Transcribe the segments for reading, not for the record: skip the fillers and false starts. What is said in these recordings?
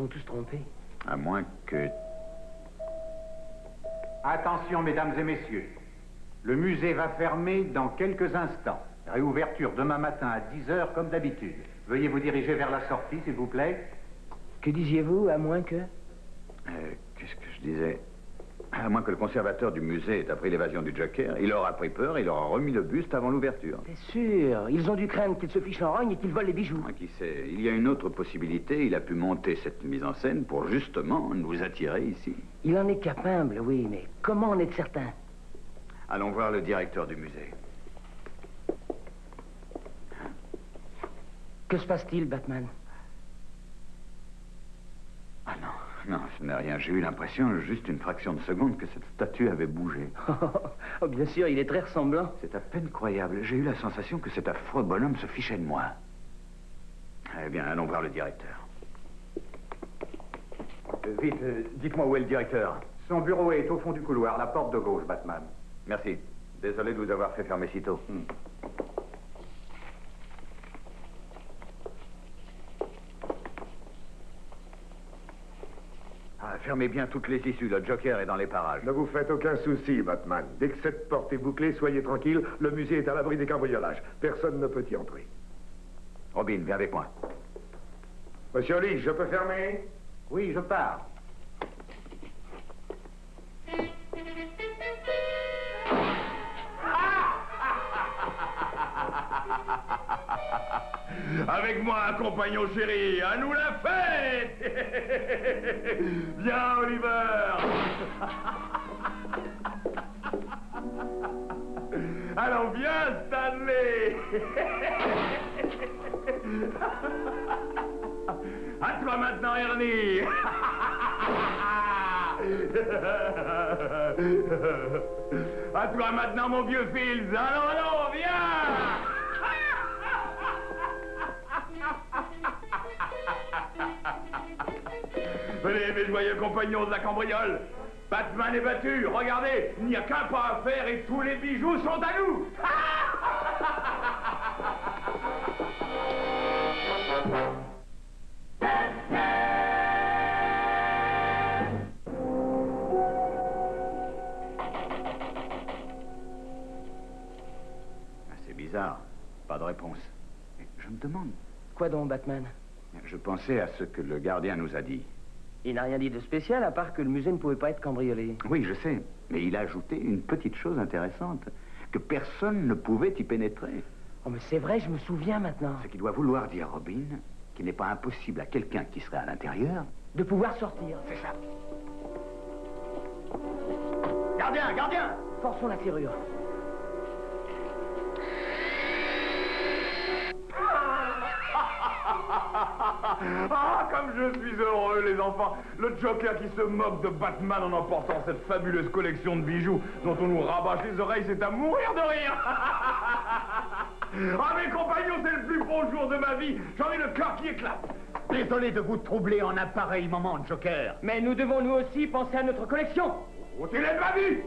sont tous trompés. À moins que... Attention, mesdames et messieurs. Le musée va fermer dans quelques instants. Réouverture demain matin à 10 h comme d'habitude. Veuillez vous diriger vers la sortie, s'il vous plaît. Que disiez-vous, à moins que... Qu'est-ce que je disais? À moins que le conservateur du musée ait appris l'évasion du Joker, il aura pris peur et il aura remis le buste avant l'ouverture. C'est sûr. Ils ont dû craindre qu'il se fiche en rogne et qu'il vole les bijoux. Qui sait? Il y a une autre possibilité. Il a pu monter cette mise en scène pour justement nous attirer ici. Il en est capable, oui, mais comment en être certain? Allons voir le directeur du musée. Que se passe-t-il, Batman? Ah non, ce n'est rien. J'ai eu l'impression, juste une fraction de seconde, que cette statue avait bougé. Oh, bien sûr, il est très ressemblant. C'est à peine croyable. J'ai eu la sensation que cet affreux bonhomme se fichait de moi. Eh bien, allons voir le directeur. Vite, dites-moi où est le directeur. Son bureau est au fond du couloir, la porte de gauche, Batman. Merci. Désolé de vous avoir fait fermer si tôt. Fermez bien toutes les issues. Le Joker est dans les parages. Ne vous faites aucun souci, Batman. Dès que cette porte est bouclée, soyez tranquille. Le musée est à l'abri des cambriolages. Personne ne peut y entrer. Robin, viens avec moi. Monsieur Lee, je peux fermer? Oui, je pars. Avec moi, compagnon chéri, à nous la fête. Viens, Oliver. Allons, viens, Stanley. À toi maintenant, Ernie. À toi maintenant, mon vieux Fields. Allons, viens. Venez, mes joyeux compagnons de la cambriole. Batman est battu. Regardez, il n'y a qu'un pas à faire et tous les bijoux sont à nous. C'est bizarre. Pas de réponse. Je me demande. Quoi donc, Batman? Je pensais à ce que le gardien nous a dit. Il n'a rien dit de spécial, à part que le musée ne pouvait pas être cambriolé. Oui, je sais. Mais il a ajouté une petite chose intéressante. Que personne ne pouvait y pénétrer. Oh, mais c'est vrai, je me souviens maintenant. Ce qui doit vouloir dire, Robin, qu'il n'est pas impossible à quelqu'un qui serait à l'intérieur... de pouvoir sortir. C'est ça. Gardien! Forçons la serrure. Ah, comme je suis heureux, les enfants. Le Joker qui se moque de Batman en emportant cette fabuleuse collection de bijoux dont on nous rabâche les oreilles, c'est à mourir de rire. Ah, mes compagnons, c'est le plus beau jour de ma vie. J'en ai le cœur qui éclate. Désolé de vous troubler en un pareil moment, Joker. Mais nous devons nous aussi penser à notre collection. Oh, tu l'as pas vu?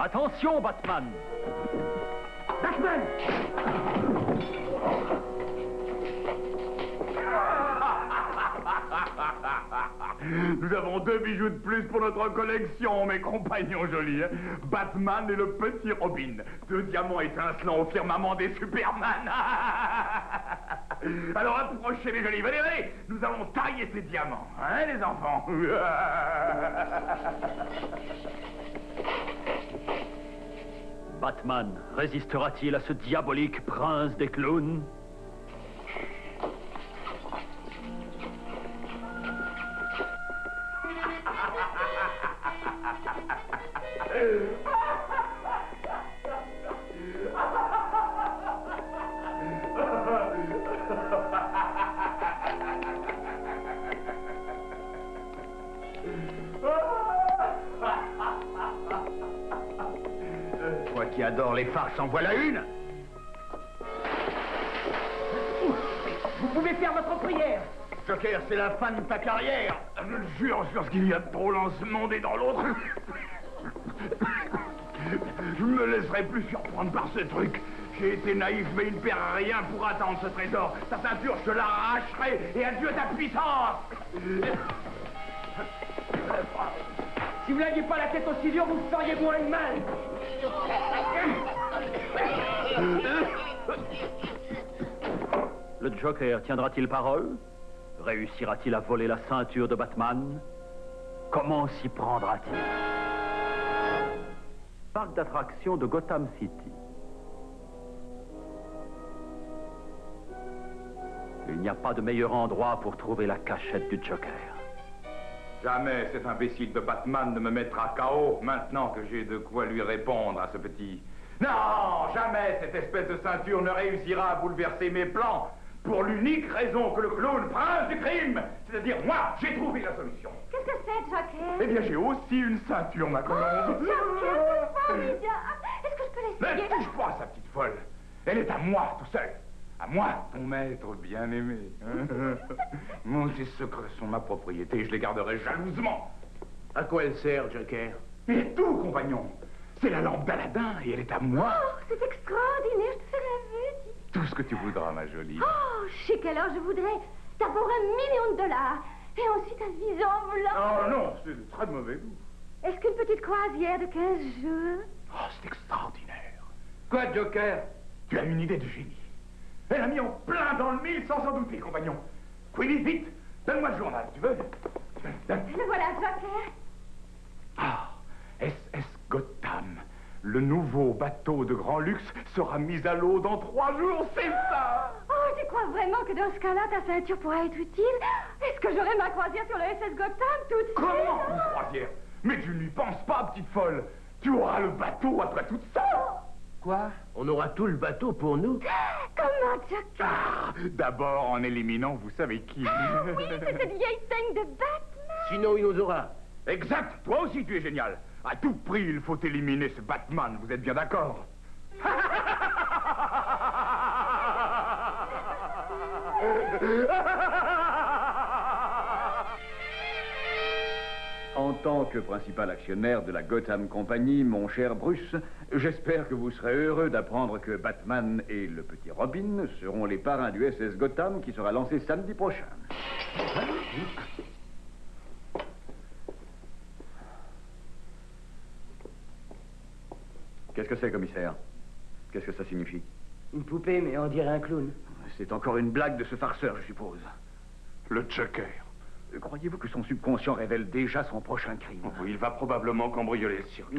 Attention, Batman! Batman! Nous avons 2 bijoux de plus pour notre collection, mes compagnons jolis. Hein? Batman et le petit Robin. 2 diamants étincelants au firmament des Superman. Alors approchez, mes jolis. Venez, nous allons tailler ces diamants. Hein, les enfants? Batman résistera-t-il à ce diabolique prince des clowns? Toi qui adores les farces, en voilà une. Vous pouvez faire votre prière. Joker, c'est la fin de ta carrière. Je le jure, sur ce qu'il y a de drôle en ce monde et dans l'autre. Je me laisserai plus surprendre par ce truc. J'ai été naïf, mais il ne perd rien pour attendre ce trésor. Ta ceinture, je te l'arracherai, et adieu ta puissance. Si vous n'aviez pas la tête aussi dure, vous feriez moins de mal. Le Joker tiendra-t-il parole? Réussira-t-il à voler la ceinture de Batman? Comment s'y prendra-t-il? Parc d'attractions de Gotham City. Il n'y a pas de meilleur endroit pour trouver la cachette du Joker. Jamais cet imbécile de Batman ne me mettra KO, maintenant que j'ai de quoi lui répondre à ce petit... Non, jamais cette espèce de ceinture ne réussira à bouleverser mes plans, pour l'unique raison que le clown prince du crime, c'est-à-dire moi, j'ai trouvé la solution. Qu'est-ce que c'est, Joker? Eh bien, j'ai aussi une ceinture, ma colombe. Joker, c'est formidable. Est-ce que je peux Ne l'essayer? touche pas à sa petite folle. Elle est à moi, tout seul. À moi, ton maître bien-aimé. Mon ces secrets sont ma propriété, je les garderai jalousement. À quoi elle sert, Joker? Et tout, compagnon. C'est la lampe d'Aladin et elle est à moi. Oh, c'est extraordinaire, je te fais rêver. Tout ce que tu voudras, ma jolie. Oh, je sais alors je voudrais d'abord $1 million et ensuite un visa blanc. Oh non, c'est de très mauvais goût. Est-ce qu'une petite croisière de 15 jours? Oh, c'est extraordinaire. Quoi, Joker? Tu as une idée de génie. Elle a mis en plein dans le mille sans s'en douter, compagnon. Queenie, vite, donne-moi le journal, tu veux? Le voilà, Joker. Ah, SS Gotham. Le nouveau bateau de grand luxe sera mis à l'eau dans 3 jours, c'est ça! Oh, tu crois vraiment que dans ce cas-là, ta ceinture pourra être utile? Est-ce que j'aurai ma croisière sur le SS Gotham tout de suite? Comment une croisière? Mais tu n'y penses pas, petite folle. Tu auras le bateau à toi toute seule. Quoi? On aura tout le bateau pour nous? Comment, Joker? Ah, d'abord en éliminant vous savez qui. Ah oui, c'est cette vieille teigne de Batman. Sinon, il nous aura. Exact, toi aussi tu es génial. À tout prix, il faut éliminer ce Batman, vous êtes bien d'accord? En tant que principal actionnaire de la Gotham Company, mon cher Bruce, j'espère que vous serez heureux d'apprendre que Batman et le petit Robin seront les parrains du SS Gotham qui sera lancé samedi prochain. Qu'est-ce que c'est, commissaire? Qu'est-ce que ça signifie? Une poupée, mais on dirait un clown. C'est encore une blague de ce farceur, je suppose. Le Joker. Croyez-vous que son subconscient révèle déjà son prochain crime? Oh, il va probablement cambrioler le cirque.